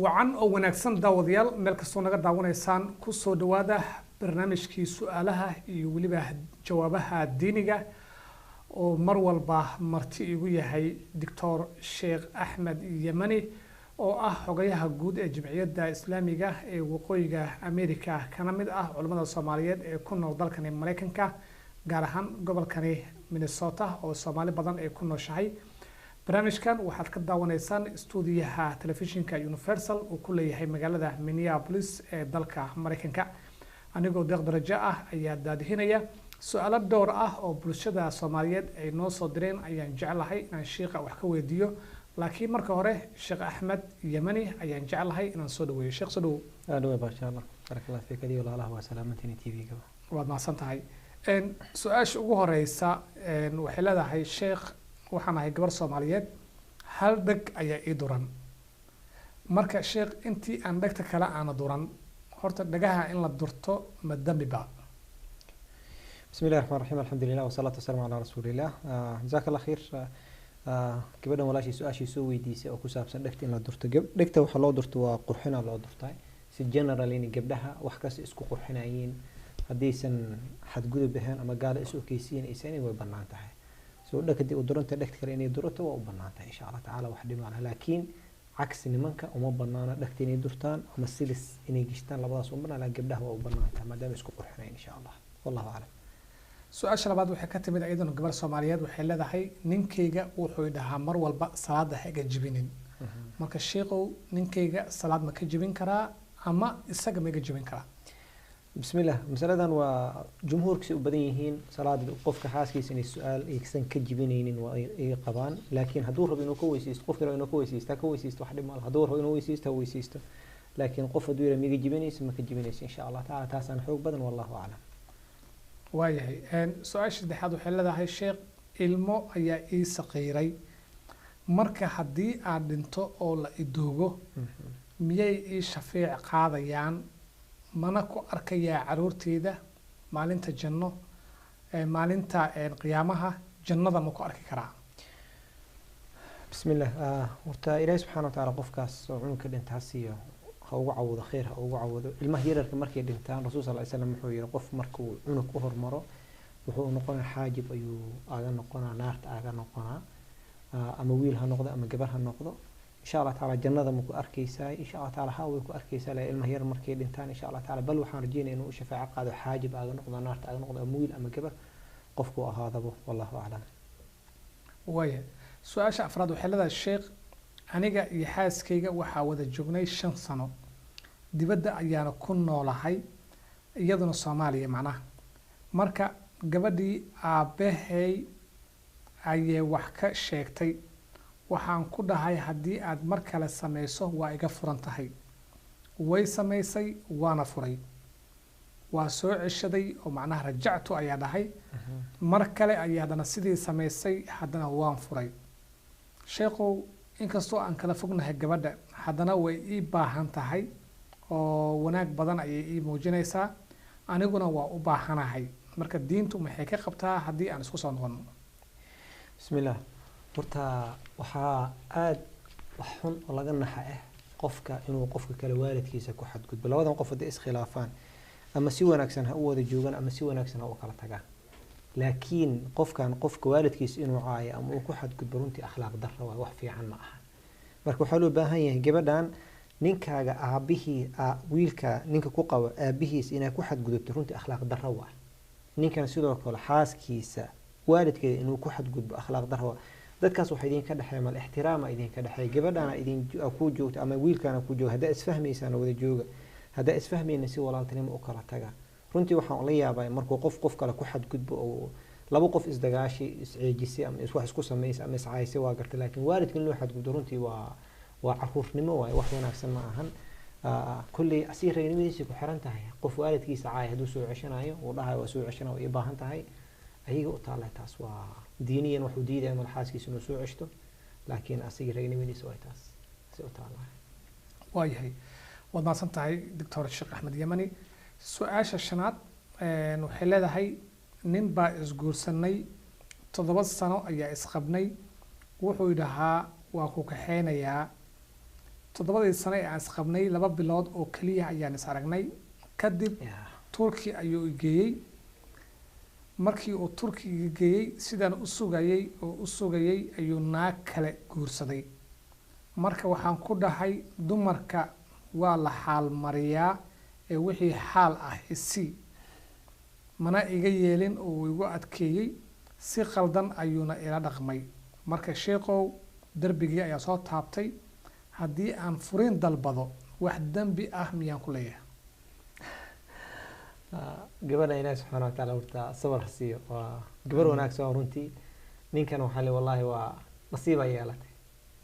wacan oo wanaagsan daawadayaal meel kastoo naga daawanaysaan ku soo dhawaada barnaamijkii su'aalaha iyo weliba jawaabaha diiniga oo mar walba marti igu yahay Dr. Sheikh Ahmed Yamani oo ah xogayaha guud ee Jamciyadda Islaamiga ee Waqooyiga Amerika kana mid ah culimada Soomaaliyeed ee ku nool dalkan Mareykanka gaar ahaan gobolkani Minnesota oo Soomaali badan ay ku nooshahay barnaamijkan waxaad ka daawanaysaan stuudiyaha telefishinka Universal oo ku leeyahay magaalada Minneapolis ee dalka Mareykanka anigoo deeq darajo ah ayaa daadihinaya su'aalo dhowr ah oo bulshada Soomaaliyeed ay noo soo direen ayaan jecelahay inaan sheekha wax ka weydiiyo laakiin marka hore Sheikh Ahmed Yamani ayaan jecelahay inaan soo dhaweeyo Sheikh soo dhaw أهلا ما شاء الله بارك الله فيك أدي والله الله وسلامتني تي في كمان waad mahadsantahay su-aasha ugu horeysa waxay leedahay sheekh waxaan ahay gabar Soomaaliyeed hal dhag ayaa ii duran marka sheekh intii aan dhagta kale aan duran horta dhagaha in la durto ma dambi ba بسم الله الرحمن الرحيم الحمد لله والصلاة والسلام على رسول الله جزاك الله خير gabadhan walaashii su-aashii soo weydiisay oo ku saabsan dhegta in la durto dhegta waxa loo durto waa qurxina loo durtay si general in gabdhaha wax kasta isku qurxinayeen hadaysan xadgudub ahaan ama gaar isu okeysiin aysan way banaan tahay soo dhagadi u duranta dhegta kale inay durato waa u banaan tahay insha Allah taala wax dhiman laakiin عكس nimanka uma banaana dhagta inay durtaan ama silis inay gishtaan labadaas uma banaana gabdhaha waa u banaan tahay maadaama isku qurxinayeen insha Allah wallahu a'lam su-aasha labaad waxay ka timid ayadana gabar Soomaaliyeed waxay leedahay ninkeyga wuxuu dhahaa mar walba salaada ha jibinin marka sheekhow ninkeyga salaad ma ka jibin karaa ama isaga ma ka jibin karaa بسم الله مسألة وجمهور كسي وبدينهين صلاة قف كحاسكيس إن السؤال يكسن كجبينين وقبان لكن هدور بينه كويسيست قف كلا إنه كويسيست كويسيست واحد مال هدور هو إنه كويسيست هو كويسيست لكن قف دوير ميجي جبينيس ما كجبينيس إن شاء الله تعالى تاسن حوق بدن والله أعلم waayahay su-aasha saddexaad waxay leedahay sheekh ilmo ayaa ii saqiiray marka haddii aan dhinto oo la idoogo miyay ii shafeec qaadayaan mana ku arkayaa caruurteyda maalinta janno maalinta qiyaamaha jannada ma ku arki karaa بسم الله ورتا إلهي سبحانه وتعالى قفكاس وعنك الانتهاسية هو عوض خير هو عوض المهيرة مركي الانتهان رسول صلى الله عليه وسلم محو يقف مركو عنك أهر مرة وهو نقول حاجب أيو آغا نقونا نارت آغا نقونا أما ويلها نقضى أما جبرها نقضى إن شاء الله تعالى جنة مكو أركيساي إن شاء الله تعالى هاوي كو أركيساي المهيرة مركي الانتهان إن شاء الله تعالى بل وحان رجينا إنه شفاعة قادو حاجب آغا نقضى نارت آغا نقضى أما ويل أما جبر قفكو هذا والله أعلم waaya su-aasha afraad waxay leedahay sheekh aniga iyo xaaskayga waxaa wada joognay 5 sano dibadda ayaana ku noolahay iyaduna Soomaaliya macnaha marka gabadhii aabahay ayay wax ka sheegtay waxaan ku dhahay haddii aad mar kale sameyso waa iga furan tahay way sameysay waana furay waa soo ceshaday oo macnaha rajactu ayaa dhahay mar kale ayaa hadana sidii sameysay hadana waan furay sheekhow inkastoo aan kala fognahay gabadha hadana way ii baahan tahay oo wanaag badan ayay ii muujinaysaa aniguna waa u baahanahay marka diintu maxay ka qabtaa haddii aan isku soo noqono بسم الله ورتا وحا آد وحن ولا جنحة قفك إنه قفك كالوالد ku xad gudbo labadan qof hadii iskhilaafaan ama si wanaagsan ha u wada joogan ama si wanaagsan ha u kala tagaan laakiin qofkan qofka waalidkiis inuu caayo ama uu ku xad gudbo runtii akhlaaq darro waa wax fiican ma aha marka waxa loo baahan yahay gabadhan ninkaaga aabihii wiilka ninka ku qabo aabihiis inay ku xad gudubto runtii akhlaaq darro waa ninkan sidoo kale xaaskiisa waalidkeeda inuu ku xad gudbo akhlaaq darro dadkaas waxa idin ka dhaxay mal ixtiraama idin ka dhaxay gabadhana idin ku joogto ama wiilkana ku joogo hadaa isfahmaysaan wada jooga hadaa isfahmayna si walaaltinimo u kala taga runtii waxaan la yaabay markuu qof kale ku xad gudbo oo laba qof isdagaashi isceejisay ama wax isku sameeyay ama iscaayisay waa gartay laakiin waalidkan loo xad gudbo runtii waa caruurnimo waa wax wanaagsan ma ahan kulli asiireynimadiisa ku xiran tahay qof waalidkiisa caay haduu soo ceshanayo oo dhahay waa soo ceshanayo ay baahan tahay ayaga u taalay taas waa diiniyan wuxuu diiday ama xaaskiisa inuu soo ceshto laakiin asiireynimadiisa waa taas si u taalay waayahay waad mahadsan tahay Dr. Sheikh Ahmed Yamani su-aasha shanaad waxay leedahay nin baa isguursanay 7 sano ayaa isqabnay wuxuu dhahaa waa ku kaxeynayaa toddobadii sano ee aan isqabnay 2 bilood oo kaliya ayaan is aragnay kadib turki ayuu geeyey markii uu turkiga geeyey sidaan u sugayay ayuu naag kale guursaday marka waxaan ku dhahay dumarka waa la xaal mariyaa ee wixii xaal ah isii mana iga yeelin oo igu adkeeyey si qaldan ayuuna ila dhaqmay marka sheekow darbigii ayaa soo taabtay haddii aan furin dalbado wax dambi ah miyaan ku leeyahay gabadha ilaahay subxaana watacaala horta sabar siiyo waa gabar wanaagsan runtii ninkan waxaa le wallaahi waa nasiib ay yeelatay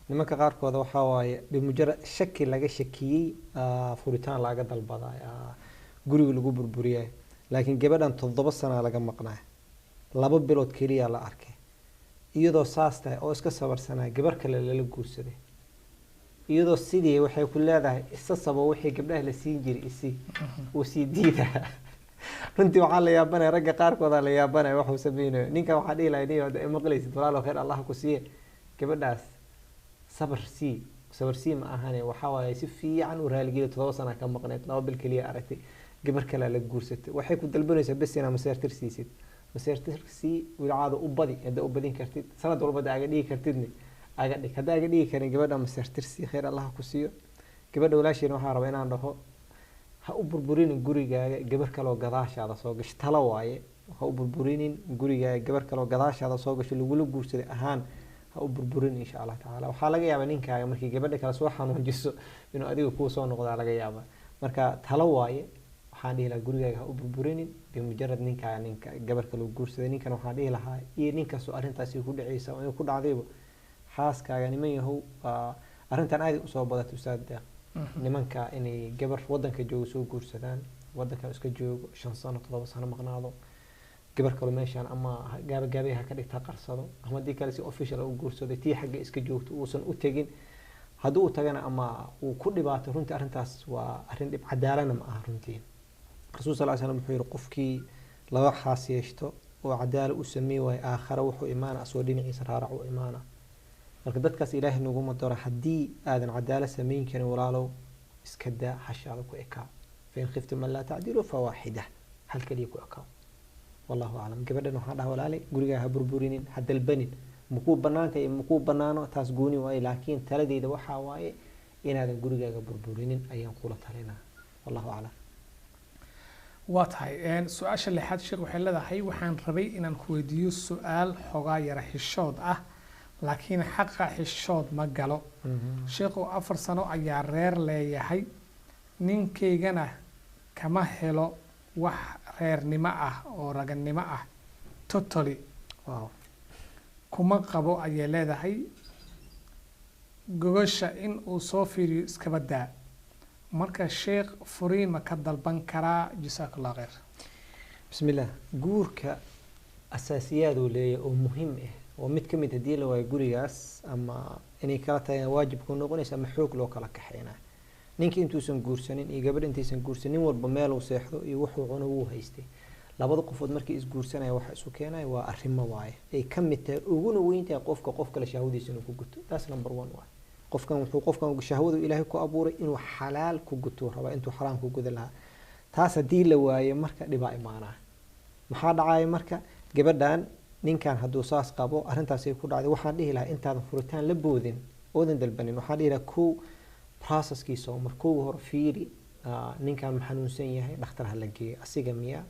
nimanka qaarkooda waxaa waaye bimujarad shaki laga shakiyey furitaan laga dalbaday guriga lagu burburiyay laakiin gabadhan 7 sano laga maqnaa 2 bilood kaliya la arkay iyadoo saas tahay oo iska sabarsanaa gabar kale lala guursaday iyadoo sidii waxay ku leedahay isa sabo wixii gabdhaha la siin jiray uu sii diidaa runtii waxaa la yaabanaya ragga qaarkooda la yaabanaya waxuu samaynayo ninkan waxaa dhihi lahay niyo ay maqlaysid walaalo khayr allah ku siiye gabadhaas sabar sii ma ahane waxaa waaye si fiican u raaligeliya 7 sano ka maqneed 2 bil kaliya aragtay gabar kale la guursatay waxay ku dalbanaysaa bas inaa maseertirsiisid maseertirsii wiilcaada u badi hadda u badin kartid sanad walba aaga dhigi kartidne aga dhig hadda aga dhigi karin gabadha maseertirsii khayr allah ku siiyo gabadha walaasheena waxaa rabaa inaan dhaho ha u burburinin gurigaaga gabar kale oo gadaashaada soo gasho talo waaye ha u burburinin gurigaaga gabar kale oo gadaashaada soo gasho lagula guursaday ahaan ha u burburin insha Allah taala waxaa laga yaabaa ninkaaga markii gabadha kale soo xanuunjiso inuu adiga ku soo noqdo laga yaabaa marka talo waaye waxaan dhihi lahaa gurigaaga ha u burburinin bimujarad ninka gabar kale uu guursaday ninkan waxaan dhihi lahaa iyo ninkaas oo arrintaasi ku dhacaysa oo ku dhacdayba xaaskaaga niman yahow arrintan aad u soo badatay ustaad nimanka inay gabar wadanka joogo soo guursadaan wadanka iska joogo 5 sano 7 sano maqnaado gabar kale meeshan ama gaabay ha ka dhigta qarsado ama dii kale si official u guursado tii xagga iska joogto uusan u tagin hadduu tagana ama uu ku dhibaato runtii arrintaas waa arrin dhib cadaalana ma aha runtii rasuul sallallahu alayhi wasallam wuxuu yiri qofkii laba xaas yeeshto oo cadaalo u sameeyay way aakhira wuxuu iimaan asoo dhinaciisa raarac u iimaana marka dadkaas ilaahay nagu madaro hadii aadan cadaalo sameyn karin walaalow iska daa xashaada ku ekaa feen khiftu man la ta'dilu fa wahida hal kaliya ku ekaa wallahu a'lam gabadhan waxa dhaw walaalay guriga ha burburinin ha dalbanin muku banaantay muku banaano taas gooni way laakiin taladeeda waxa waaye inaadan gurigaaga burburinin ayaan kula talinaa wallahu a'lam waa tahay su-aasha lixaad sheekh waxay leedahay waxaan rabay inaan ku weydiiyo su-aal xogaa yara xishood ah laakiin xaqa xishood ma galo sheekhu 4 sano ayaa reer leeyahay ninkaygana kama helo wax reernimo ah oo raganimo ah totally kuma qabo ayay leedahay gogosha in uu soo fiiriyo iska badaa marka sheekh furiin ma ka dalban karaa jazakallahu khayr bismillah guurka asaasiyaad uu leeyahay oo muhiim ah oo mid kamid hadii la waayo gurigaas ama inay kala tahay waajib ku noqonaysa ama xoog loo kala kaxeynaa ninka intuusan guursanin iyo gabadh intaysan guursanin walba meel uu seexdo iyo wuxuu cuno uu haystay labada qofood markii is guursanaya waxa isu keenay waa arrimo waaye ay kamid tahay ugu weynta qofka la shahwadiisa inuu ku guto taas number 1 waaye qofkan shahwadu ilaahay ku abuuray inuu xalaal ku guto raba intuu xaraam ku gudan lahaa taas hadii la waayo marka dhibaa imaanaa maxaa dhacay marka gabadhan ninkan hadduu saas qabo arrintaas ay ku dhacday waxaan dhihi lahaa intaadan furitaan la boodin oodan dalbanin waxaan dhihi lahaa kow processkiisa markuu hor fiiri ninkan xanuunsan yahay dhakhtar ha la geeyo asiga miya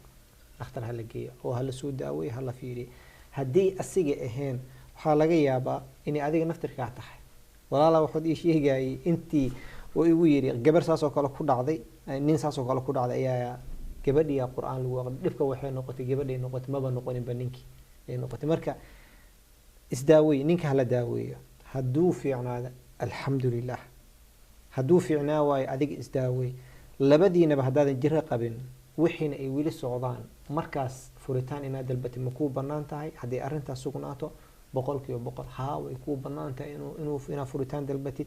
dhakhtar ha la geeyo oo ha la soo daaweeyo ha la fiiriyo haddii asiga ahayn waxaa laga yaabaa inay adiga naftirkaa tahay walaala wuxuu ii sheegayay intii oo igu yiri gabar saas oo kale ku dhacday nin saas oo kale ku dhacday ayaa gabadhiya quraan lagu aqrin dhibka waxay noqotay gabadhay noqotay maba noqonin baninkii ay noqotay marka isdaaweey ninka hala daaweeyo hadduu fiicnaado alxamdulilah hadduu fiicnaa waayo adiga isdaaweey labadiinaba haddaadan jiro qabin wixiina ay weli socdaan markaas furitaan inaad dalbatay ma kuu bannaan tahay haddii arrintaas sugnaato 100% haa way kuu bannaan tahay inaa furitaan dalbatid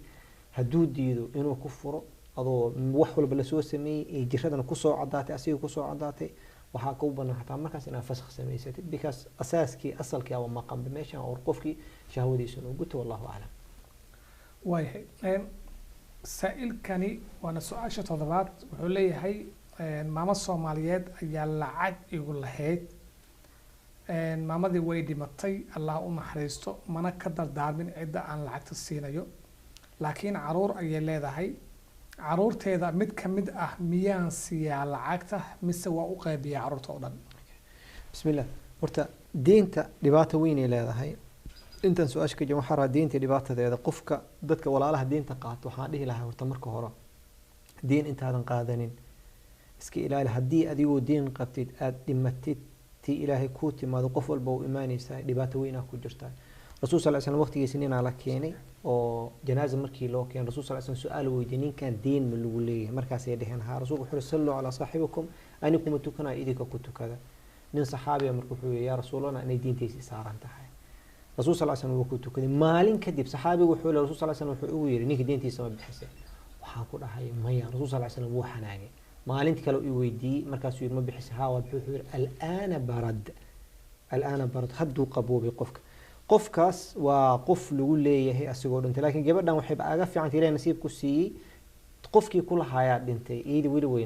hadduu diido inuu ku furo adoo wax walba lasoo sameeyey ee jiradana kusoo cadaatay asiga kusoo cadaatay waxaa kuu bannaan xataa markaas inaad fasakh samaysatid because asaaskii asalkii ama maqanba meeshan oo qofkii shahwadiisa inuu guto wallahu a'lam waayahay saa'ilkani waana su-aasha toddobaad wuxuu leeyahay maamo soomaaliyeed ayaa lacag igu lahayd maamadii way dhimatay allah u naxariisto mana ka dardaarmin cidda aan lacagta siinayo laakiin caruur ayay leedahay caruurteeda mid ka mid ah miyaan siiyaa lacagta mise waa u qaybiyaa caruurta oo dhan bismillah horta diinta dhibaato weyn ay leedahay intan su-aasha ka jawaab waxaa rabaa diinta dhibaatadeeda qofka dadka walaalaha diinta qaato waxaan dhihi lahaa horta marka hore diin intaadan qaadanin iska ilaali haddii adigoo diin qabtid aada dhimatid tii ilaahay kuu timaado qof walba u imaanaysaa dhibaato weyn ah ku jirtaa rasuul sal slam waqtigiisa ninaa la keenay oo janaaza markii loo keenay rasuul sal slam su-aal weydiiyey ninkan diin ma lagu leeyahay markaasay dheheen haa rasuulku wuxuu yihi salluu calaa saaxibikum anikuma tukanaya idinka ku tukada nin saxaabiya marka wuxuu yihi yaa rasuulallah inay diintaysi saaran tahay rasuul sal slam wuu ku tukaday maalin kadib saxaabigu wuxuu yihi rasuul sal slam wuxuu ugu yidhi ninka diintiisa ma bixisay waxaan ku dhahay maya rasuul sal slam wuu xanaagay maalintii kale uu weydiiyey markaasuu yidhi ma bixisay haa wuxuu yihi al'aana barad hadduu qaboobay qofkaas waa qof lagu leeyahay asigoo dhintay laakiin gabadhan waxay aga fiicantay ilaahay nasiib ku siiyey qofkii ku lahaayaa dhintay iyada weli way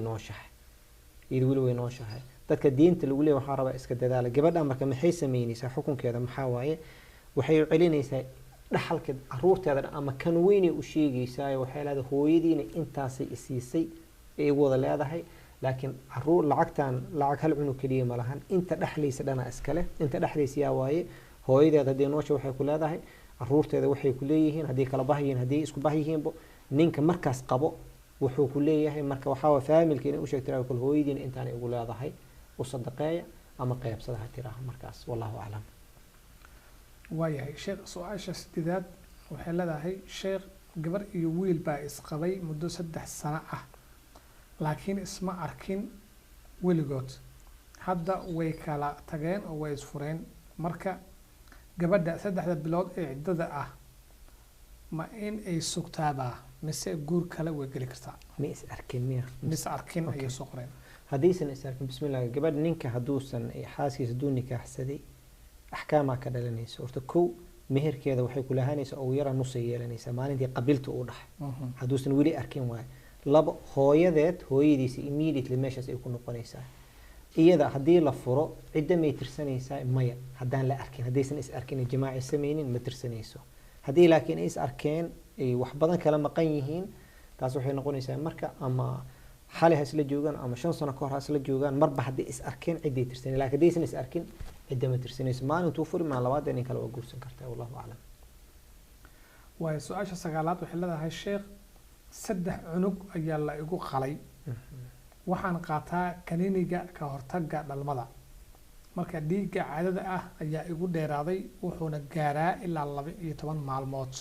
nooshahay dadka diinta lagu leeyahay waxaa rabaa iska dadaala gabadhan marka maxay sameynaysaa xukunkeeda maxaa waaye waxay celinaysaa dhaxalka caruurteeda ama kan weynay u sheegaysaa waxay leedahay hooyadiina intaasay isiisay ay wada leedahay laakiin caruur lacag hal cunug keliya ma lahan inta dhexlaysa dhana iskale inta dhexlaysa yaa waaye hooyadeeda haddii noosha waxay ku leedahay caruurteeda waxay ku leeyihiin haddii kala bahyihiin haddii isku bahyihiinba ninka markaas qabo wuxuu ku leeyahay marka waxaa waa faamilka inay u sheegtay kul hooyadiina intaanay ugu leedahay u sadaqeeya ama qeybsada ha tiraaha markaas wallahu aclam waayahay sheekh su-aasha sideedaad waxay leedahay sheekh gabar iyo wiil baa isqabay muddo 3 sano ah laakiin isma arkin weligood hadda way kala tageen oo way isfureen marka gabadha 3 bilood ee ciddada ah ma in ay sugtaabaa mise guur kale way geli kartaa ma is arkin miya mise arkin ayay soo qoreen haddaysan is arkin bismillah gabadha ninka hadduusan xaaskiisa hadduu nikaaxsaday axkaamaa ka dhalanaysa horta kow meherkeeda waxay ku lahaanaysaa ugu yara nusay yeelanaysaa maalintii qabiilta u dhaxay hadduusan weli arkin waayo laba hooyadiisa immediately meeshaas ay ku noqonaysaa iyada haddii la furo cidda may tirsanaysaa maya haddaan la arkin haddaysan is arkin jamaaci samaynin ma tirsanayso haddii laakiin ay is arkeen ay wax badan kala maqan yihiin taas waxay noqonaysaa marka ama xalay ha isla joogaan ama 5 sano ka hor ha isla joogaan marba haddii is arkeen cidday tirsanay laakiin haddaysan is arkin cidda ma tirsanayso maalintuu furi maa labaad nin kale waa guursan kartaa wallahu aclam waayo su-aasha sagaalaad waxay leedahay sheekh 3 cunug ayaa la igu qalay waxaan qaataa kaniiniga ka hortagga dhalmada marka dhiigga caadada ah ayaa igu dheeraaday wuxuuna gaaraa ilaa 12 maalmood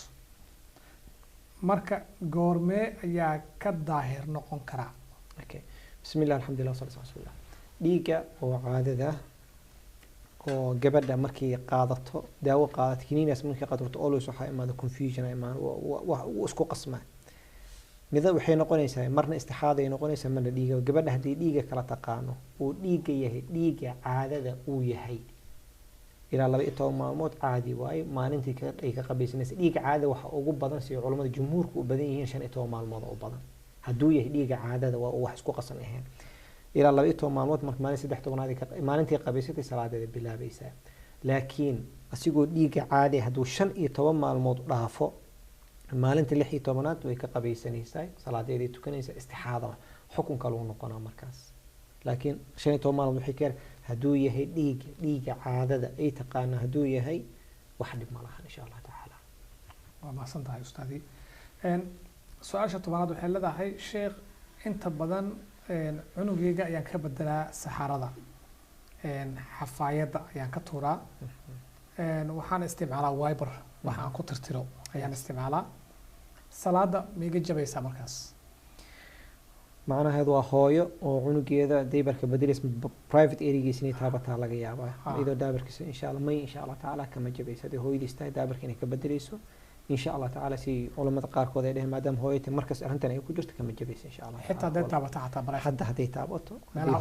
marka goormee ayaa ka daahir noqon karaa bismillah alxamdulillah wasalaatu wasalaam ala rasuulillah dhiigga oo caadada oo gabadha markay qaadato daawo qaadato kiniinaas markay qaadato always waxaa imaada confusion isku qasmaa midda waxay noqonaysaa marna istixaada ay noqonaysaa marna dhiiga gabadha haddii dhiiga kala taqaano uu dhiiga yahay dhiiga caadada uu yahay ilaa 12 maalmood caadi waaye maalintii ay ka qabaysanaysa dhiiga caadada waxa ugu badan si culimada jumhuurku u badan yihiin 15 maalmood oo badan hadduu yahay dhiiga caadada waa wax isku qasan ahayn ilaa 12 maalmood marka maalin 13 maalintii qabaysatay salaadeeda bilaabaysaa laakiin asigoo dhiiga caadi hadduu 15 maalmood dhaafo maalinta 16aad way ka qabaysanaysaa salaadeeday tukanaysaa istixaada xukunka lagu noqonaa markaas laakiin 15 maalmood waxay keenay hadduu yahay dhiiga caadada ay taqaana hadduu yahay wax dhib ma laha insha Allah taala waa maasan tahay ustaadi su-aasha tobanaad waxay leedahay sheekh inta badan cunugayga ayaan ka bedelaa saxarada xafaayadda ayaan ka tuuraa waxaan isticmaalaa wiper waxaan ku tirtiro ayaan isticmaalaa salaada miiga jabaysaa markaas macnaheedu waa hooyo oo cunugeeda daybarka bedelaysa private areagiisa inay taabataa laga yaabaa iyadoo daabarkiisa insha Allah may insha Allah taala kama jabaysa hadii hooyadiis tahay daabarka inay ka bedelayso insha Allah taala si culimada qaarkood ay dhaheen maadaama hooyada markaas arrintan ay ku jirto kama jabaysa insha Allah xitaa haday taabato xataa haday taabato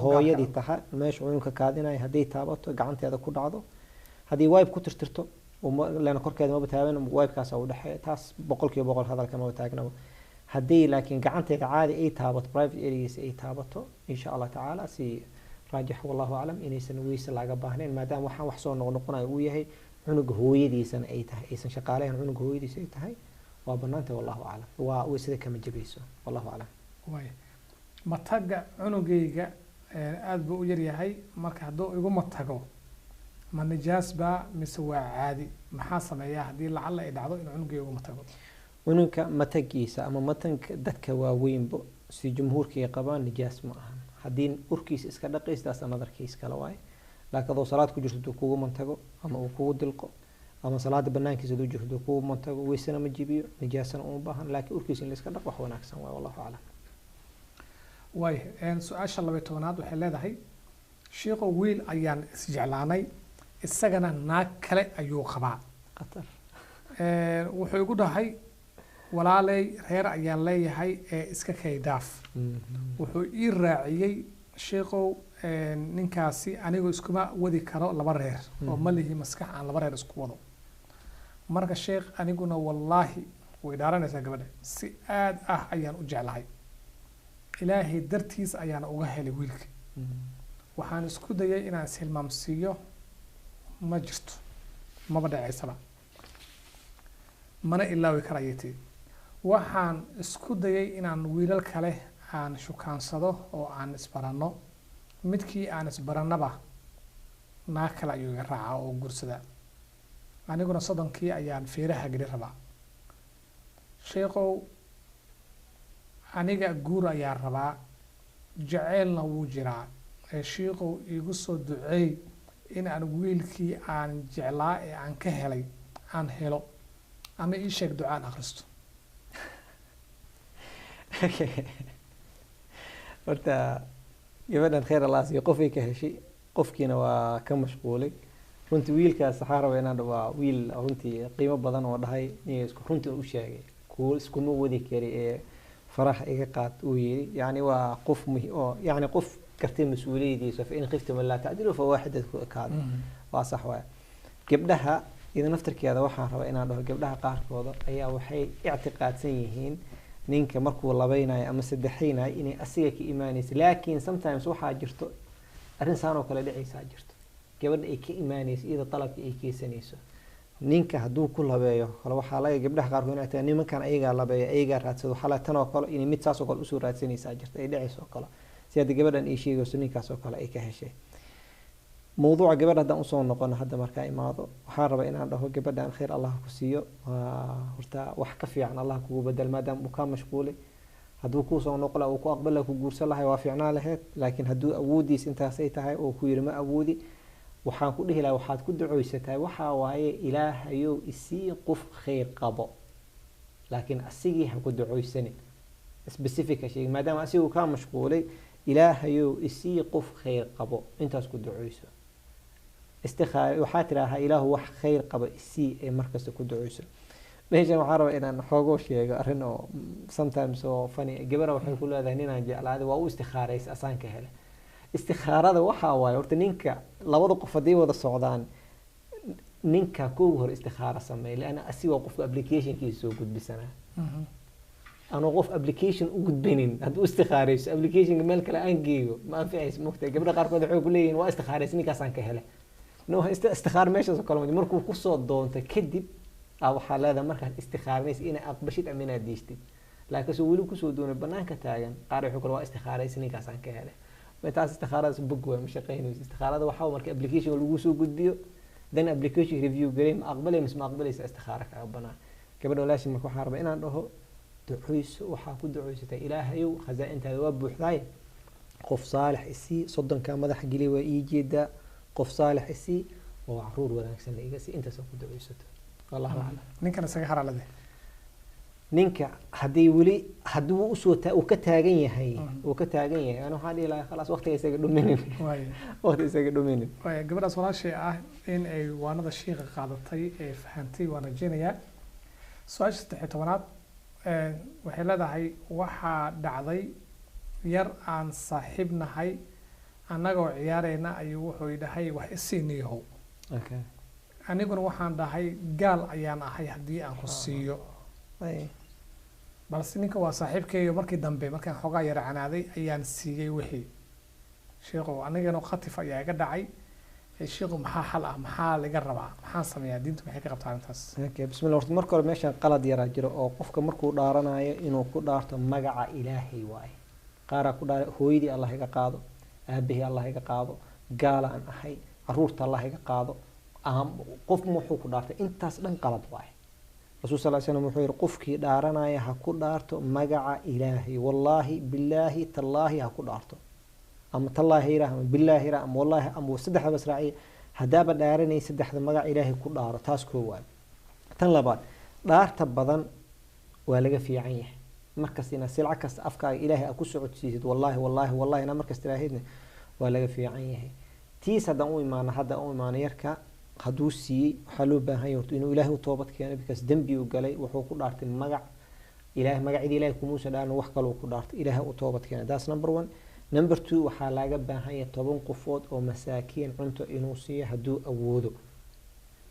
hooyadii tahay meesha cunugka kaadinaya haday taabato gacanteeda ku dhacdo haddii wipe ku tirtirto lana korkeeda ma bataaban wipe kaas u dhaxay taas 100% hadalka ma taagna haddii laakiin gacanteeda caadi ay taabato private areas ay taabato insha allah tacaala si raajix wallahu aclam inaysan weyse laga baahnayn maadaama waxaan wax soo noqnoqonayo uu yahay cunuga hooyadiisana ay tahay aysan shaqaaleyn cunuga hooyadiisa ay tahay waa banaantay wallahu aclam waa weysada kama jabayso wallahu aclam waay mataga cunugayga aad buu u yaryahay marka hadduu igu matago ma nijaas baa mise waa caadi maxaa sameeyaa haddii lacalla ay dhacdo in cunugayga igu matago cunugka matagiisa ama matanka dadka waaweynba si jumhuurka ay qabaan nijaas ma ahan haddii urkiisa iska dhaqaystaas nadarkiis kala waaye laakiin adoo salaad ku jirto kugu mantago ama uu kugu dilqo ama salaada banaankiisa haduu jirto kugu mantago weysana ma jibiyo nijaasana uma baahan laakiin urkiisa in la iska dhaq wax wanaagsan waaye wallahu aclam waay su-aasha 12aad waxay leedahay sheekho wiil ayaan isjeclaanay isagana naag kale ayuu qabaa qatar wuxuu igu dhahay walaalay reer ayaan leeyahay ee iska kaydaaf wuxuu ii raaciyey sheekhow ninkaasi anigoo iskuma wadi karo laba reer oo ma lihi maskax aan laba reer isku wado marka sheekh aniguna wallaahi way dhaaranaysaa gabadha si aad ah ayaan u jeclahay ilaahay dartiis ayaan uga helay wiilka waxaan isku dayay inaan ishilmaamsiiyo ma jirto maba dhaceysaba mana ilaawi karayatay waxaan isku dayay inaan wiilal kale aan shukaansado oo aan isbaranno midkii aan isbarannaba naag kale ayuu iga raacaa oo guursada aniguna soddonkii ayaan feeraha geli rabaa sheekhow aniga guur ayaa rabaa jaceylna wuu jiraa ee sheekhow iigu soo duceey in aan wiilkii aan jeclaa ee aan ka helay aan helo ama ii sheeg ducaan akhristo horta gabadhan khayr allah siiyo qofay ka heshay qofkiina waa ka mashquulay runtii wiilkaas waxaa raba inaan waa wiil runtii qiimo badan oo dhahay isku runtii u sheegay iskuma wadi kari ee faraha iga qaad uu yiri yani waa qof oo yani qof kartay mas'uuliyadiisa fa in khiftum la ta'dilu fa waahidatu kaad waa sax waa gabdhaha ida naftarkeeda waxaan rabaa inaan dhaho gabdhaha qaarkooda ayaa waxay i'tiqaadsan yihiin ninka markuu labaynayo ama saddexaynayo inay asiga ka iimaanayso laakiin sometimes waxaa jirto arrin saan oo kale dhicaysa jirto gabadha ay ka iimaanayso iyada talabka ay keensanayso ninka hadduu ku labeeyo kale waxaa laga gabdhaha qaarkood inay tahay nimankan ayagaa labeeya ayagaa raadsado waxaa tan oo kale inay mid saas oo kale usoo raadsanaysaa jirta ay dhacayso oo kale si hadda gabadhan ay sheegayso ninkaas oo kale ay ka heshay موضوع قبل هذا أصلا نقولنا هذا مركا إماضو وحارب إن عنده قبل عن خير الله كسيو ورتا وحكفي عن الله كو بدل ما دام وكان مشغولة هدو كوسا نقول أو كو أقبل لك وجورس الله يوافقنا له لكن هدو أودي سنتاسيتها أو كوير ما أودي وحان كله لا وحاد كد عيستها وحاواي إله يو إسي قف خير قبا لكن أسيجي هكد عيسني specific شيء ما دام أسيو كان مشغولة إله يو إسي قف خير قبا أنت أسكد عيسه استخار وحاترها إله وح خير قبل السي مركز كود عيسى ماشي محارب إن حوجوش يا أرنو sometimes so funny جبرة وحنا كل هذا هنا جاء هذا وهو استخارة أسان كهله استخارة هذا وحاوي ورتنينك لو وقف دي وذا الصعدان نينك كوهر استخارة سمي لأن أسي وقف أبليكيشن كيسو قد بسنة أنا وقف أبليكيشن وقد بينين هذا استخارة أبليكيشن ملك الآن جيو ما في أي مكتب جبرة قارب دحوي كلين واستخارة سنيك أسان كهله نو استخار ماشي كلام مركو كسو دونت كدب او حالada marka istikhaarnays in aqbashid amina diistid laakiin soo wali kusoo doonay banaanka taagan qaar wuxuu kala waa istikhaaraysan ninkaas aan ka helay ma taas istikhaarada bug way ma shaqeynayso istikhaarada waxa marka application lagu soo gudbiyo then application review gareem aqbalay misma aqbalaysa istikhaara ka banaa gabadha walaashin marka waxaan rabaa inaan dhaho ducuyso waxa ku ducuysatay ilaahayow khazaaintaada waa buuxday qof saalix isi soddonka madax geli waa ii jeeda qof saalix isi oo caruur wanaagsan la iga si inta soo ku duceysato wallahi wala ninkana saga haralade ninka hadii wali haduu u soo ka taagan yahay oo ka taagan yahay ana waxa dhilaa خلاص waqtiga isaga dhuminin waqtiga isaga dhuminin way gabadhaas walaashay ah in ay waanada sheekha qaadatay ee fahantay waan rajeenayaa su'aasha 13aad waxay leedahay waxa dhacday yar aan saaxiibnahay anagoo ciyaareyna ayuu wuxuu yidhahay wax isiiniyo okay aniguna waxaan dhahay gaal ayaan ahay hadii aan ku siiyo balse ninka waa saaxiibkeeyo markii dambe markaan xoogaa yara canaaday ayaan siiyey wixii sheekhu anigana khatif ayaa iga dhacay sheekhu maxaa xal ah maxaa laga rabaa maxaan sameeyaa diintu maxay ka qabtaa intaas okay bismillah horta marka hore meeshan qalad yaraa jiro oo qofka markuu dhaaranayo inuu ku dhaarto magaca ilaahay waaye qaaraa ku dhaaray hooyadii allah iga qaado aabahii allah iga qaado gaala aan ahay caruurta allah iga qaado qof wuxuu ku dhaartay intaas dhan qalad waaye rasuul sal slam wuxuu yihi qofkii dhaaranaya ha ku dhaarto magaca ilaahay wallaahi bilaahi tallaahi ha ku dhaarto ama tallaahi yiraah ama bilaahi yiraah ama wallaahi ama saddexda basraaciye haddaaba dhaaranay saddexda magaca ilaahay ku dhaaro taas koowaad tan labaad dhaarta badan waa laga fiican yahay markas inaad silca kasta afkaaga ilaahay ku socodsiisid wallaahi wallaahi wallaahi inaa markas tiraahidna waa laga fiican yahay tiis haddaan u imaano yarka hadduu siiyey waxaa loo baahan yahay inuu ilaahay u toobad keeno bikaas dembi uu galay wuxuu ku dhaartay magac ilaahay magacida ilaahay kumuusa dhaaran wax kaloo ku dhaartay ilaahay u toobad keena that's number 1 number 2 waxaa laga baahan yahay 10 qofood oo masaakiin cunto inuu siiyo hadduu awoodo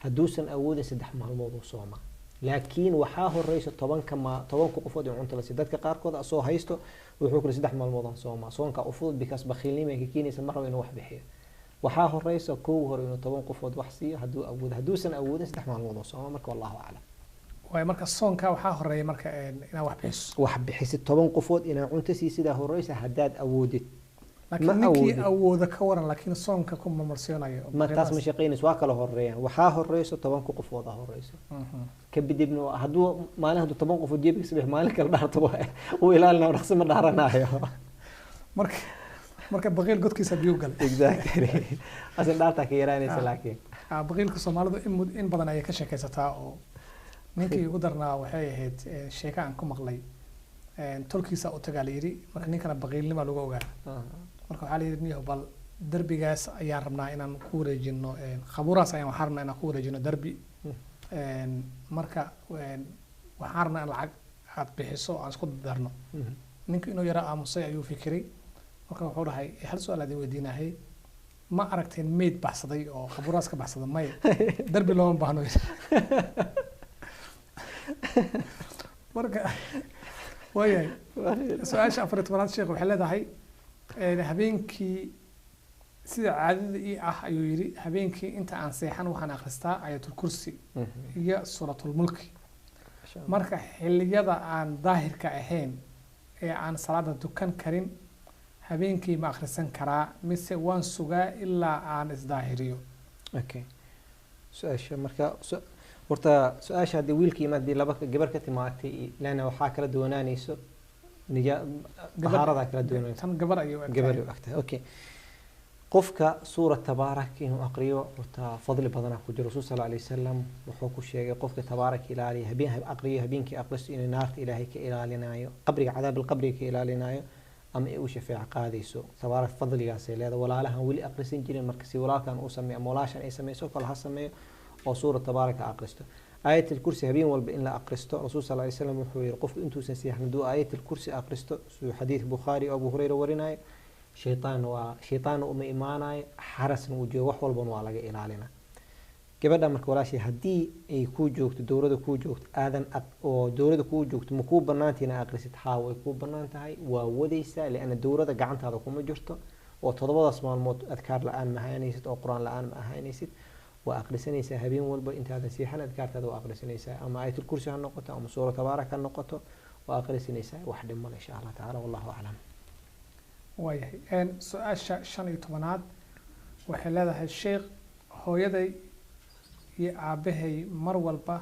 hadduusan awoodin 3 maalmood uu sooma laakiin waxaa horeysa 10 qofood oo cunto la siiyo dadka qaarkood soo haysto wuxuu ku 3 maalmood aan sooma soonka u fudud bikaas bakhiilnimo ay keenaysa mar inuu wax bixiyo waxaa horeysa koow hore inuu 10 qofood wax siiyo hadduu awoodo hadduusan awoodin 3 maalmood oo sooma marka wallahu a'lam way marka soonka waxaa horeeya marka inaa wax bixiso 10 qofood inaa cunto siisid horeysa haddaad awoodid laakiin ninkii awooda ka waran laakiin soonka ku marmarsiinayo ma taas ma shaqeynayso waa kala horeeyaan waxaa horeyso 10 qofood horeyso kadibna hadduu maalin hadduu 10 qofood jeebkiisa bix maalin kala dhaarto uu ilaalina dhaqso ma dhaaranayo marka baqiil godkiisa biyo galay exactly asan dhaarta ka yaraanaysa laakiin baqiilka Soomaalidu in badan ay ka sheekaysataa oo ninkii ugu darnaa waxay ahayd sheeko aan ku maqlay tolkiisa u tagaa la yiri marka ninkana baqiilnimo lagu ogaa marka waxaa la yiri niyo bal darbigaas ayaan rabnaa inaan ku wareejino khabuuraas ayaan waxaan rabnaa inaan ku wareejino darbi marka waxaan rabnaa in lacag aad bixiso aan isku darno ninka inuu yara aamusay ayuu fikiray marka wuxuu dhahay hal su'aal aan weydiinahay ma aragteen meed baxsaday oo khabuuraas ka baxsaday may darbi looma baahno marka waayay su'aasha afar sheekh waxay leedahay habeenkii sida caadada ah ayuu yiri habeenkii inta aan seexan waxaan akhristaa ayatul kursi iyo suuratul mulk marka xilliyada aan daahirka ahayn ee aan salaada dukan karin habeenkii ma akhrisan karaa mise waan sugaa ilaa aan isdaahiriyo okay su'aasha marka horta su'aasha hadii wiilkii ma hadii laba gabar ka timaatay laana waxaa kala duwanaanayso baharada kala duwanaanayso tan gabar ayuu agtay okay qofka suura tabaarak inuu aqriyo horta fadli badan ku jiro rasuul sallallahu alayhi wasallam wuxuu ku sheegay qofka tabaarak ilaaliyo habeenkii aqriyo inuu naarta ilaahay ka ilaalinayo qabriga cadaab qabriga ka ilaalinayo ama ay u shafaac qaadayso tabaarak fadligaas ay leedahay walaalahan wali aqrisan jirin marka si walaalkan uu sameeyo moolaashan ay sameeyso kala ha sameeyo oo suura tabaarak aqristo ayatul kursi habeen walba in la aqristo rasuul sallallahu alayhi wasallam wuxuu yiri qofku intuu san seexan duu ayatul kursi aqristo suu xadiis bukhari abu hurayra warinay shaytaan uma imaanay xarasna uu joogo wax walba waa laga ilaalina gabadha marka walaashay hadii ay ku joogto dowladda ku joogto aadan oo dowladda ku joogto ma ku banaantina aqrisid haa way ku banaan tahay waa wadaysaa leena dowladda gacantaada kuma jirto oo todobadaas maalmood adkaar la'aan ma haynaysid oo quraan la'aan ma haynaysid waa aqrisanaysaa habeen walba intaadan seexan adkaartaada waa aqrisanaysaa ama ayatul kursi ha noqoto ama suura tabaarak ha noqoto waa aqrisanaysaa wax dhiman insha Allah ta'ala wallahu a'lam waayahay su'aasha 15aad waxay leedahay sheekh hooyaday iyo aabahay mar walba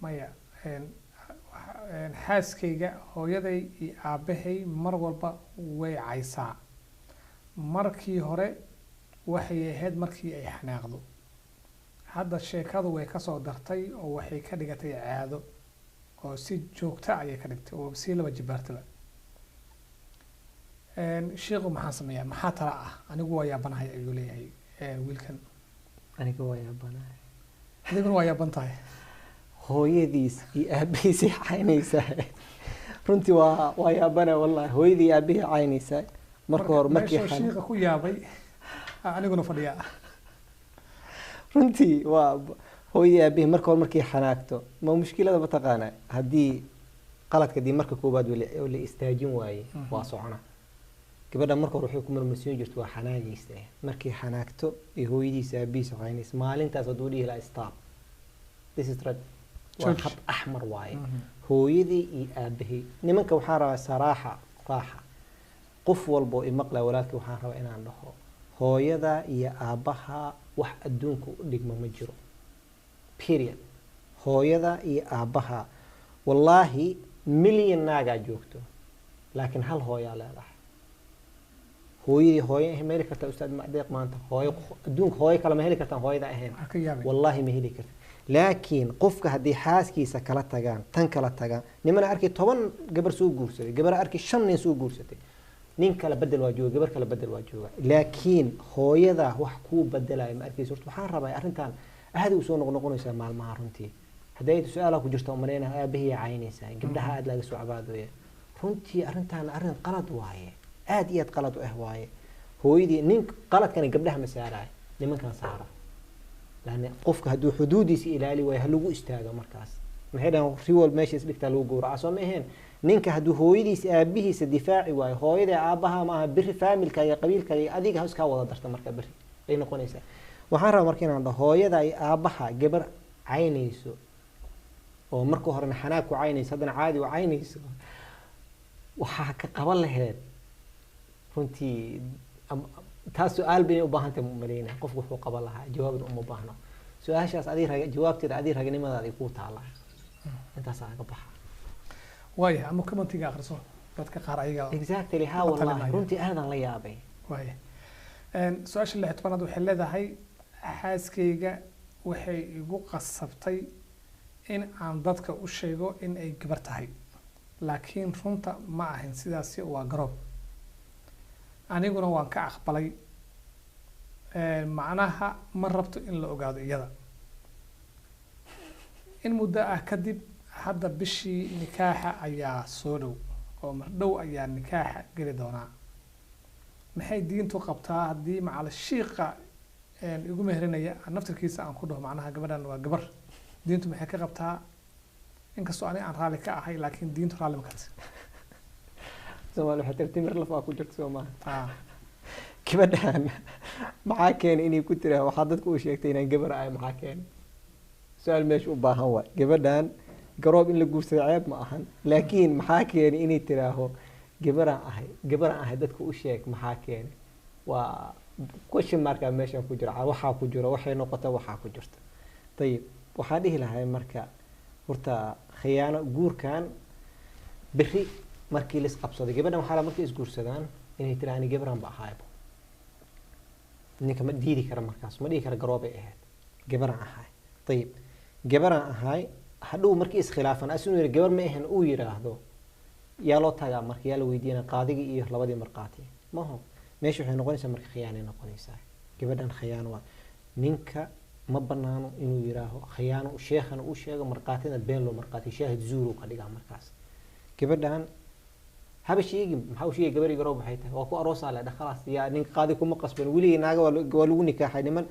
maya xaaskayga hooyaday iyo aabahay mar walba way caysaa markii hore waxay ahayd markii ay xanaaqdo hadda sheekadu way ka soo dartay oo waxay ka dhigatay caado oo si joogto ah ayay ka dhigtay oo si laba jibaartaba sheekhu maxaa sameeyaa maxaa tala ah anigu waa yaabanahay ayuu leeyahay wiilkan aniga waa yaabanahay adiguna waa yaaban tahay hooyadiis iyo aabihiis caynaysaa runtii waa yaabanahay wallahi hooyadii aabihii caynaysaa marka hore markii sheekha ku yaabay aniguna fadhiyaa runtii waa hooyadii aabihii marka hore markii xanaagto ma mushkilada ma taqaanaa haddii qaladka dii marka koobaad la istaajin waaye waa socona gabadha marka hore waxay ku marmasiin jirto waa xanaagaysa markii xanaagto ee hooyadiisa aabihiisa waxaynaysa maalintaas hadduu dhihi lahaa stop this is right waa khad axmar waaye hooyadii iyo aabahii nimanka waxaa rabaa saraaxa raaxa qof walbo imaqla walaadka waxaan rabaa inaan dhaho hooyada iyo aabaha wax adduunka u dhigma ma jiro period hooyada iyo aabaha wallaahi milyan naagaa joogto laakiin hal hooyaa leedahay hooyadii hooyo ma heli kartaa ustaad macdeeq maanta hooyo adduunka hooyo kale ma heli kartaa hooyada ahayn wallaahi ma heli kartaa laakiin qofka haddii xaaskiisa kala tagaan tan kala tagaan nimana arkay 10 gabar soo guursaday gabar arkay 5 nin soo guursatay nin kala bedel waa jooga gabar kala bedel waa jooga laakiin hooyada wax ku bedelay ma arkayso waxaan rabaa arrintan aad u soo noqonaysa maalmaha runtii haday su'aalaha ku jirto umareena aabahiya caynaysa gabdhaha aad laga soo cabaadooya runtii arrintan arrin qalad waaye aad iyo aad qalad u ah waaye hooyadii nin qaladkan gabdhaha ma saaray nimankan saara laana qofka haduu xuduudiisa ilaali way halagu istaaga markaas maxay dhan riwal meesha dhigta lagu goora soo ma ahayn ninka haduu hooyadiisa aabihiisa difaaci waayo hooyada aabaha ma aha bir familka iyo qabiilka iyo adiga hoos ka wada darta marka bir ay noqonaysa waxaan rabaa markii aan dhaho hooyada iyo aabaha gabar caynayso oo markii hore xanaaq ku caynayso hadana caadi u caynayso waxa ka qaban lahayd runtii taas su'aal bay u baahan tahay maleena qofku wuxuu qaban lahaa jawaabna uma baahno su'aashaas adii raga jawaabteeda adii raganimadaada ku taala intaas aan ka baxa way ama commentiga akhriso dadka qaar ayaga exactly ha wallahi runtii aadan la yaabay way su'aasha 16aad waxay leedahay xaaskeyga waxay igu qasabtay in aan dadka u sheego in ay gabar tahay laakiin runta ma ahayn sidaasi waa garoob aniguna waan ka aqbalay macnaha ma rabto in la ogaado iyada in muddo ah kadib hadda bishii nikaaxa ayaa soo dhow oo mar dhow ayaa nikaaxa geli doonaa maxay diintu qabtaa haddii macal shiiqa igu meherinaya naftirkiisa aan ku dhaho macnaha gabadhan waa gabar diintu maxay ka qabtaa inkastoo ani aan raali ka ahay laakiin diintu raali ma karti Soomaali waxa tartiib lafaa ku jirto Soomaali gabadhan maxaa keen inay ku tiraa waxa dadku u sheegtay inay gabar ay maxaa keen su'aal meesha u baahan waa gabadhan garoob in la guursado ceeb ma ahan laakiin maxaa keen inay tiraaho gabar ahay dadku u sheeg maxaa keen waa question marka meesha ku jira waxa ku jira waxay noqotay waxa ku jirta tayib waxa dhihi lahay marka horta khiyaano guurkan bixi markii la isqabsaday gabadhan waxa la markii is guursadaan inay tiraani gabaran ba ahaybo ninka ma diidi kara markaas ma dhigi kara garoob ay ahayd gabaran ahay tayib gabaran ahay haduu markii is khilaafan asuu gabar ma ahan uu yiraahdo yaa loo tagaa markii yaa la weydiina qaadiga iyo labadii marqaati ma ho meesha waxay noqonaysaa markii khiyaano noqonaysaa gabadhan khiyaano waa ninka ma banaano inuu yiraaho khiyaano sheekhan uu sheego marqaatina been loo marqaati shaahid zuuru ka dhigaa markaas gabadhan haba sheegi maxaa sheegi gabar garoob waxay tahay waa ku aroosa la dhakhalaas yaa nin qaadi kuma qasban wili naaga waa lagu nikaaxay niman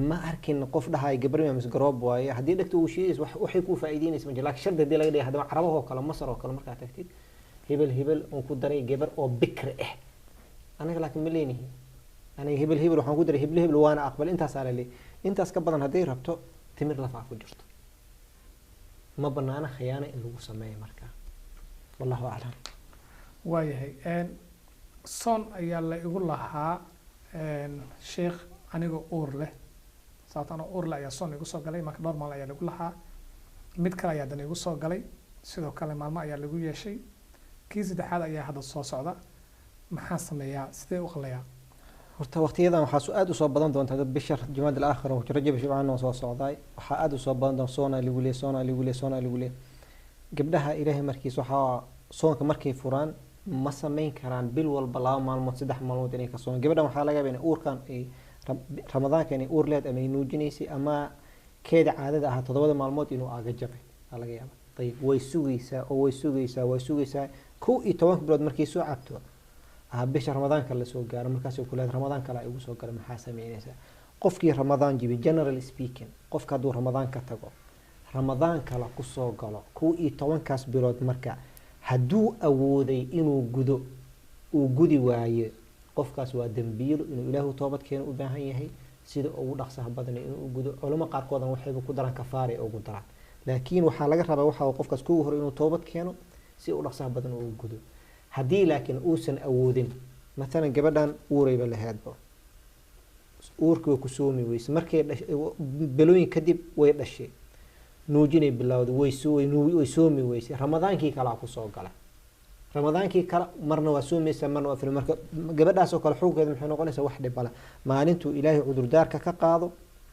ma arkin qof dhahay gabar ma mis garoob waaye hadii dhagto uu sheegis waxay ku faa'iideynaysaa ma laakiin shardi hadii laga dhigay hadaba carabaha kale masar oo kale marka tagtid hebel oo ku daray gabar oo bikr ah anaga laakiin ma leenahay aniga hebel waxaan ku daray hebel waana aqbal intaas ala leey intaas ka badan hadii rabto timir lafaa ku jirto ma banaana khiyaano in lagu sameeyo marka wallahu a'lam waayahay son ayaa la igu lahaa sheekh aniga uur leh saatana uur leh ayaa son igu soo galay marka dhowr maalin ayaa lagu lahaa mid kale ayaa dan igu soo galay sidoo kale maalmo ayaa lagu yeeshay kii saddexaad ayaa hadda soo socda maxaa sameeyaa sidee u qalayaa horta waqtiyadan waxa aad u soo badan doonta dad bishar Jumaad al-aakhir oo Rajab Shacbaan oo soo socday waxa aad u soo badan doon soona lagu leeyahay gabdhaha Ilaahay markiis waxa soonka markay furaan ma sameyn karaan bil walba 2 maalmood 3 maalmood inay ka soon gabadhan waxa laga yaabaa in uurkan ay ramadaanka inay uur leed ama nuujinaysay ama keeda caadada ah 7 maalmood inuu aaga jabay laga yaabaa tayib way sugaysaa 12 bilood markay soo cabto bisha ramadaanka la soo gaaro markaas uu ku leeyahay ramadaanka la igu soo galo maxaa sameynaysaa qofkii ramadaan jibi general speaking qofka haduu ramadaan ka tago ramadaan kala kusoo galo 11kaas bilood marka hadduu awooday inuu gudo uu gudi waayo qofkaas waa dambiilo inuu ilaahu toobad keeno u baahan yahay sida ugu dhaqsaha badan inuu gudo culimo qaarkood waxayba ku daran kafaare ugu daraan laakiin waxaa laga rabaa waxa qofkaas ku hor inuu toobad keeno si uu dhaqsaha badan uu gudo haddii laakiin uusan awoodin مثلا gabadhan uurayba lahaydba uurkii ku soomi weysay markay bilooyin kadib way dhashay nuujinay bilowday way soomi weysay ramadaankii kala ku soo galay ramadaankii kala marna waa soomaysa marna waa fil marka gabadhaas oo kale xuquuqeeda maxay noqonaysaa wax dhib bala maalintu ilaahay cudurdaarka ka qaado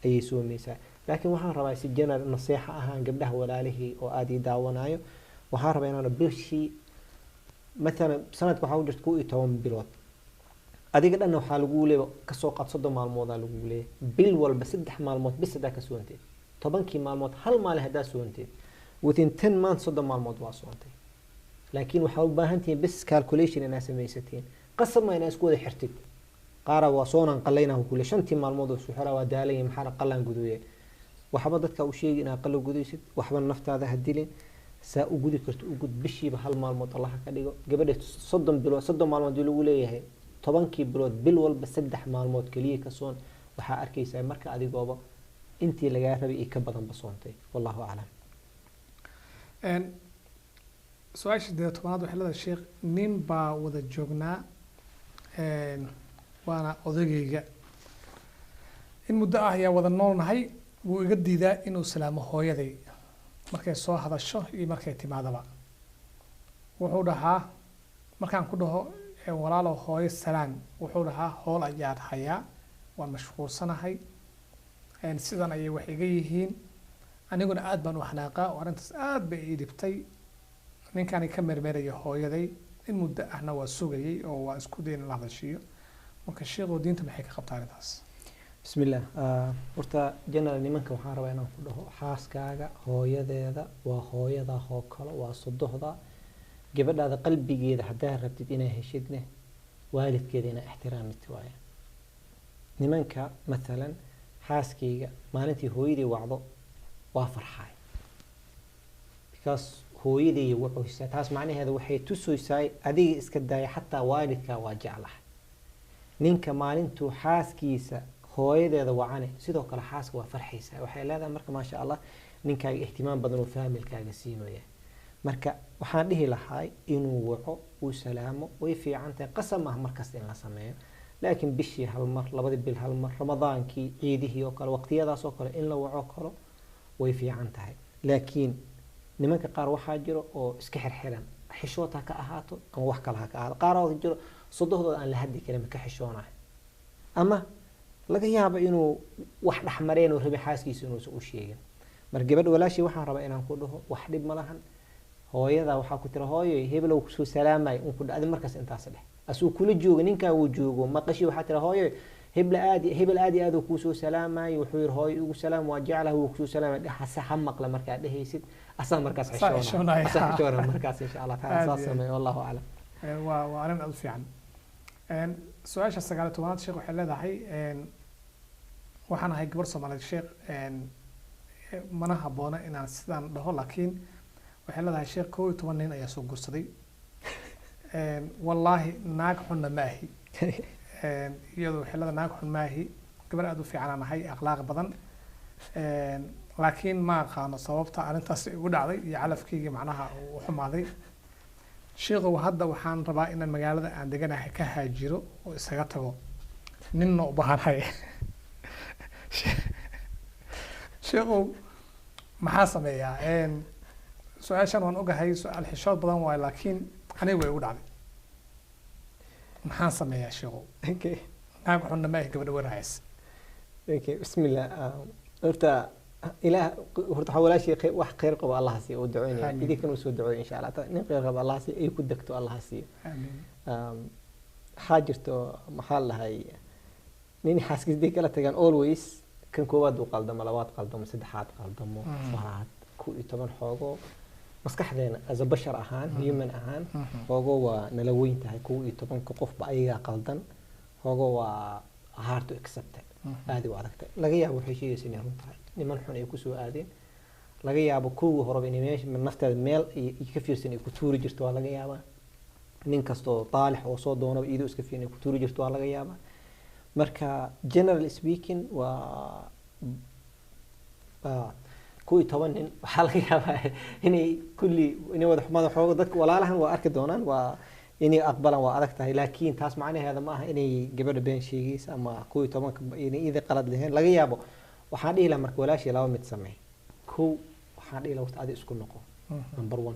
ayay soomaysaa laakiin waxaan rabaa si general nasiixa ahaan gabdhaha walaalihii oo aad ii daawanayo waxaan rabaa inaan bishii مثلا sanadka waxa u jirta 12 bilood adiga dhan waxa lagu leeyahay ka soo qadsado maalmood lagu leeyahay bil walba 3 maalmood bis hada ka soontay 10kii maalmood hal maalin hada soontay within 10 months soo maalmood waa soontay laakiin waxa u baahan tahay bis calculation inaa samaysateen qasab ma inaa isku wada xirtid qaara waa soonan qalaynahu kule 5 maalmood oo suxura waa daalay maxaa qalan guduye waxba dadka u sheegay inaa qalo guduysid waxba naftaada hadilin saa u gudi karto u gud bishiiba hal maalmood Allah ka dhigo gabadha 30 bilood 30 maalmood lagu leeyahay 10kii bilood bil walba 3 maalmood kaliya ka soon waxa arkaysaa marka adigooba intii laga rabay ka badan basoontay wallahu a'lam su'aasha deetoonaad waxa la sheekh nin baa wada joognaa waana odagayga in muddo ah ayaa wada noolnahay wuu iga diidaa inuu salaamo hooyaday markay soo hadasho iyo markay timaadaba wuxuu dhahaa markaan ku dhaho walaalo hooyo salaan wuxuu dhahaa hool ayaad hayaa waan mashquulsanahay sidan ayay wax iga yihiin aniguna aad baan u xanaaqaa oo arintaas aad bay ii dhibtay ninkani ka mermeraya hooyaday in muddo ahna waa sugayay oo waa isku dayn la hadashiyo marka sheekhu diinta maxay ka qabtaa arintaas بسم الله horta general nimanka waxaan rabaa inaan ku dhaho xaaskaaga hooyadeeda waa hooyada hoo kale waa sodohda gabadhaada qalbigeeda hadaa rabtid inay heshidne waalidkeeda inay ixtiraamid waaya nimanka مثلا xaaskayga maalintii hooyadii wacdo waa farxay because hooyadii wuxuu taas macnaheedu waxay tusaysaa adiga iska daaya xataa waalidka waa jeclahay ninka maalintuu xaaskiisa hooyadeeda wacane sidoo kale xaaska waa farxaysaa waxay leedahay marka ma sha Allah ninkaaga ihtimaam badan oo familkaaga siinaya marka waxaan dhihi lahaa inuu waco uu salaamo way fiicantahay qasam ah markaas in la sameeyo laakiin bishii hal mar labadii bil hal mar ramadaankii ciidihii oo kale waqtiyadaas oo kale in la waco karo way fiican tahay laakiin nimanka qaar waxaa jiro oo iska xirxiran xishoota ka ahaato ama wax kale ha ka ahaato qaar oo jiro sodohdooda aan la hadli karin ka xishoonahay ama laga yaabo inuu wax dhaxmareen oo rabi xaaskiisa inuu u sheegin mar gabadh walaashii waxaan rabaa inaan ku dhaho wax dhib ma lahan hooyada waxa ku tira hooyo heblow ku soo salaamay uu ku dhacday markaas intaas dheh asuu kula joogo ninka uu joogo maqashi waxa tira hooyo hebel aad ku soo salaamay wuxuu yiri hooyo ugu salaam waa jeclahay uu ku soo salaamay dhaxa ha maqla markaa dhehaysid asan markaas xishoona markaas insha Allah taala sameeyo wallahu a'lam waa arin aad fiican su'aasha 9aad sheekh waxay leedahay waxaan ahay gabar Soomaaliyeed sheekh mana haboona inaan sidaan dhaho laakiin waxay leedahay sheekh 12 nin ayaa soo gursaday wallahi naag xunna maahi iyadoo waxay leedahay naag xun maahi gabar aad u fiican aan ahay akhlaaq badan laakiin ma aqaano sababta arintaas igu dhacday iyo calafkayga macnaha uu xumaaday sheekhu hadda waxaan rabaa inaan magaalada aan deganahay ka haajiro oo isaga tago ninna u baahanahay sheekhu maxaa sameeyaa su'aashan waan ogahay su'aal xishood badan waay laakiin aniga way igu dhacday maxaan sameeyaa sheekhu okay naag xunna ma gabadha waraayis okay bismillah horta ilaah horta xawalaashii wax khayr qabo Allah siiyo oo duceynaya idinkan u soo duceeyo insha Allah nin khayr qabo Allah siiyo ay ku degto Allah siiyo aamin xaajirto maxaa lahay nin xaaskiisii kala tagaan always kan koowaad uu qaldamo labaad qaldamo saddexaad qaldamo afaraad ku 10 xoogo maskaxdeena as a bashar ahaan human ahaan xoogo waa nala weyn tahay ku 10 qofba ayaga qaldan xoogo waa hard to accept aadi u adagtay laga yaabo waxay sheegaysaa inay runtahay niman xun ay ku soo aadeen laga yaabo kuwii horeba inay meesha nafteeda meel ay ka fiirsan ay ku tuuri jirto waa laga yaabaa nin kastoo daalix oo soo doonaba iyadoo iska fiirin ay ku tuuri jirto waa laga yaabaa marka general speaking waa kuwii 10 nin waxaa laga yaabaa inay wada xumaada xooga dadka walaalahan waa arki doonaan waa inay aqbalan waa adag tahay laakiin taas macnaheeda ma aha inay gabadha been sheegaysa ama kuwii 10 inay idin qalad leheen laga yaabo waxaan dhihi lahaa marka walaashii laba mid samee kow waxaan dhihi lahaa adiga isku noqo number 1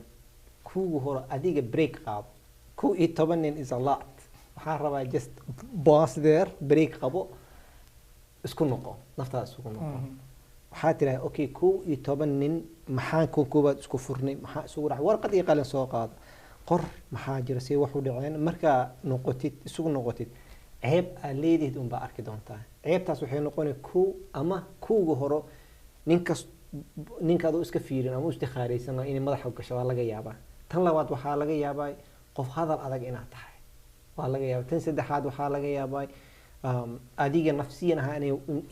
kuwii hore adiga break qaado kow iyo 10 nin is a lot waxaan rabaa just boss there break qabo isku noqo naftaada isku noqo waxaa tiraahdaa okay kow iyo 10 nin maxaan koobaad isku furnay maxaa isugu dhacay warqad iyo qalin soo qaado qor maxaa jira si wax u dhaceen marka noqotid isugu noqotid ceeb aad leedahay un baa arki doontaa ceebtaas waxay noqonay kow ama kuwga hore ninkaad oo iska fiirin ama istikhaaraysan inay madaxa gasho waa laga yaabaa tan labaad waxaa laga yaabaa qof hadal adag inaad tahay waa laga yaabaa tan saddexaad waxaa laga yaabaa adiga nafsiyan ahaa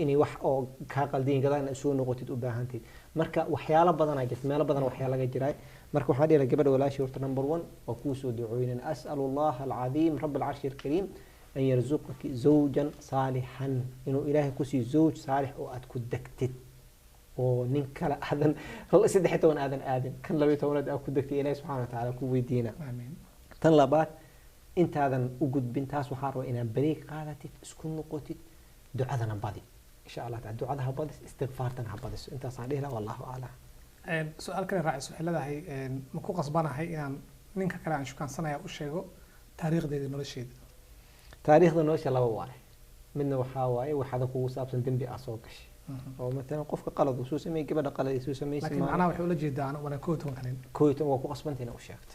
inay wax oo kaa qaldiin gadaan soo noqotid u baahantayd marka waxyaalo badan ay jirto meelo badan waxyaa laga jiray marka waxaa dhihi gabadha walaashii horta number 1 waa kuu soo ducooynan as'alu allah alcadiim rabb alcarshi alkariim an yarzuqaki zawjan saalihan inuu ilaahay ku sii zawj saalix oo aad ku degtid oo nin kale aadan 13 aadan kan 12 aad ku degtay ilaahay subxaanahu wa tacaala ku weydiina amiin tan labaad intaadan u gudbin taas waxaa rabaa inaad bareeg qaadatid isku noqotid ducadana badi insha allah taala ducadaha badis istighfaartana ha badiso intaasaan dhihi lahaa wallahu aclam su-aal kale raacis waxay leedahay ma ku qasbanahay inaan ninka kale aan shukaansanaya u sheego taariikhdeeda nolosheeda taariikhda nolosha laba waaye midna waxaa waaye waxaada kugu saabsan dembi ah soo gashay oo matalan qofka qalad uu soo sameeyay gabadha qalad ay soo sameysay laakiin macnaha waxay ula jeedaan wana 12 kanin 12 waa ku qasbantahay inaad u sheegto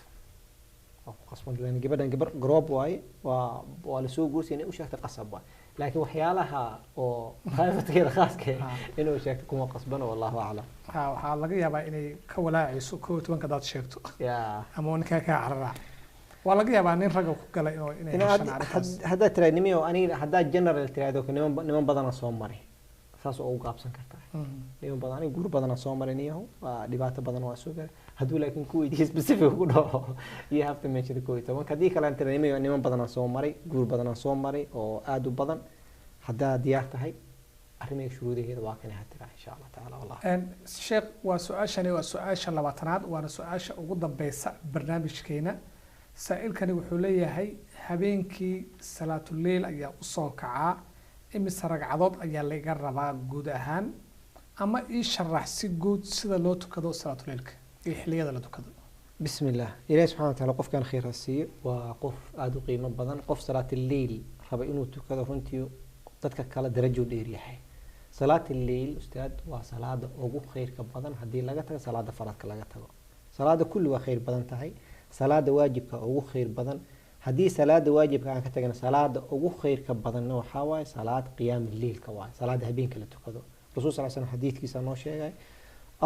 waa ku qasbantahay gabadhan gabar garoob waaye waa la soo guursiin inay u sheegto qasab waaye laakiin waxyaalaha oo private-keeda khaaska inuu sheegto kuma qasbano wallahu aclam waxaa laga yaabaa inay ka walaacayso 12 kadaad sheegto ama ninka ka carara waa laga yaabaa nin rag ku galay oo inay hadda tiraadnimo aniga hadda general tiraado niman badan soo maray saas oo u qaabsan kartaa niman badan aniga guur badan soo maray niyo waa dhibaato badan waa soo galay haduu laakiin ku weydiis specific ku dhaho you have to mention the quote marka hadii kale tiraadnimo niman badan soo maray guur badan soo maray oo aad u badan hadda diyaar tahay arrimaha shuruudaheeda waa kan hatiraa insha Allah taala wallahi sheekh waa su'aasha 2aad waana su'aasha ugu dambaysa barnaamijkeena سائلكني وحوليه هاي هبينكي صلاة الليل أيا أصوكعا إمي سرق عضوض أيا اللي قربا قود أهان أما إيش شرح سيقود سيدا لو تكدو صلاة الليل إيه حلية لو تكدو بسم الله إلهي سبحانه وتعالى قف كان خير السيء وقف آدو قيمة بدن قف صلاة الليل ربا إنو تكدو رنتيو تدك كالا درجو ديريحي صلاة الليل أستاذ وصلاة أوغو خير كبدن هدي لغتك صلاة فرادك لغتك صلاة كل خير بدن تهي salaada waajibka ugu khayr badan hadii salaada waajibka aan ka tagana salaada ugu khayrka badan waxa waay salaad qiyaam leelka waay salaada habeenka la tukado rasuul sallallahu alayhi wasallam xadiidkiisa noo sheegay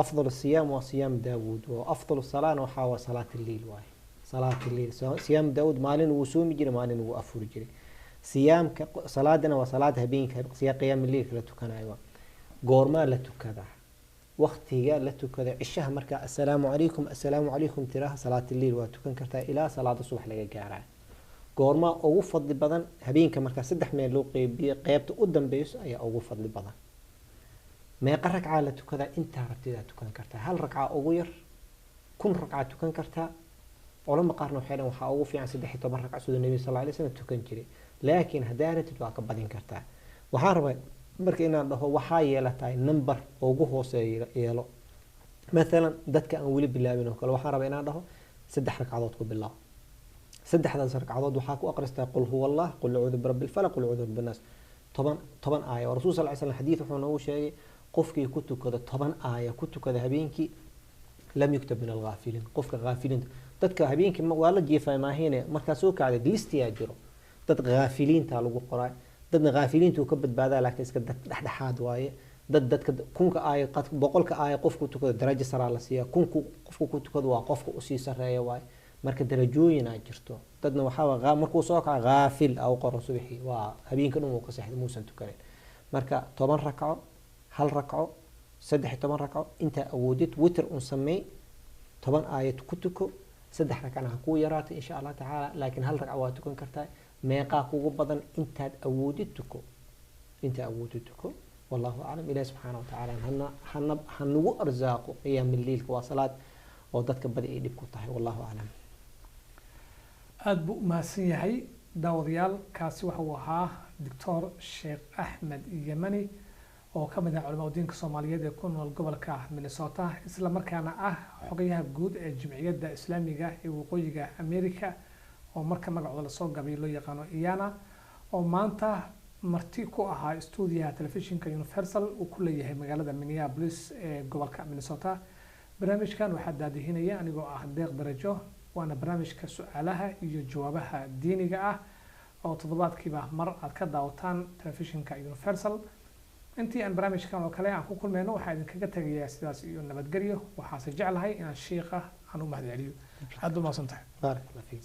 afdal siyam wa siyam daawud wa afdal salaana waxa waa salaat al-leel waay salaat al-leel siyam daawud maalin uu soomi jiray maalin uu afur jiray siyamka salaadana waa salaada habeenka qiyaam leelka la tukanayo goorma la tukadaa وقتها لا تكذا عشها مركا السلام عليكم تراها صلاة الليل وتكن كرتا إلى صلاة الصبح لقى جارع قورما أو فضل بدن هبين كمركا سدح من لو قيبت قدام بيس أي أو فضل بدن ما يقرك على تكذا أنت رتيدا تكن كرتا هل ركعة أوير كن ركعة تكن كرتا ولما قارنوا حين وحاو في عن سدح تبرك عسود النبي صلى الله عليه وسلم تكن كري لكن هدارة تتواقب بدين كرتا وحاربة marka inaan dhaho waxa yeelataay number ugu hooseeyo yeelo مثلا dadka aan wali bilaabin oo kale waxaan rabaa inaan dhaho 3 ragcadood ku bilaab 3 ragcadood waxa ku aqristaa qul huwallah qul a'udhu birabbil falaq qul a'udhu birabbin nas 10 aaya rasuul sallallahu alayhi wasallam xadiis wuxuu noogu sheegay qofkii ku tukada 10 aaya ku tukada habeenkii lam yuktab min al-ghafilin qofka ghafilin dadka habeenkii waa la jiifay maahine marka soo kacday listiya jiro dad ghafiliinta lagu qoray dadna غافلينتو كبدبادا لكن iska dhaxdhaxaad waaye dadka kunka ay boqolka ay qofku tukado darajo sare la siiya kunku qofku ku tukado waa qofku u sii sareeyo waaye marka darajooyin ay jirto dadna waxa waa markuu soo kaca غافل aw qoro subaxi waa habeenka dhan uu ka saxdo muusan tukanin marka 10 rakaco hal rakaco saddex iyo toban ragco intaa awoodid witr un sameey 10 aayad ku tuko saddex ragcana ha kuu yaraata insha allah tacaala laakiin hal ragco waa tukan kartaa meeqaa kugu badan intaad awoodid tuko inta awoodid tuko wallahu aclam ilaahi subxaana watacaala ha nagu arsaaqo qiyaam liilka waa salaad oo dadka badi ay dhib ku tahay wallahu aclam aad buu umahadsan yahay daawadayaal kaasi waxa uu ahaa doctor sheekh axmed yemani oo ka mid ah culimada diinka Soomaaliyeed ee ku nool gobolka Minnesota isla markaana ah xogayaha guud ee Jamciyadda Islaamiga ee Waqooyiga Amerika oo marka magacooda la soo gaabiyay loo yaqaano IANA oo maanta marti ku ahaa stuudiyaha telefishinka Universal uu ku leeyahay magaalada Minneapolis ee gobolka Minnesota barnaamijkan waxaa daadihinaya anigoo ah deeq darajo waana barnaamijka su'aalaha iyo jawaabaha diiniga ah oo toddobaadkiiba mar aad ka daawataan telefishinka Universal intii aan barnaamijkan oo kale aan ku kulmayno waxaa idinkaga tagayaa sidaas iyo nabadgelyo waxaase jeclahay inaan sheekha aan u mahadceliyo aad u mahadsantahay barakallahu fiik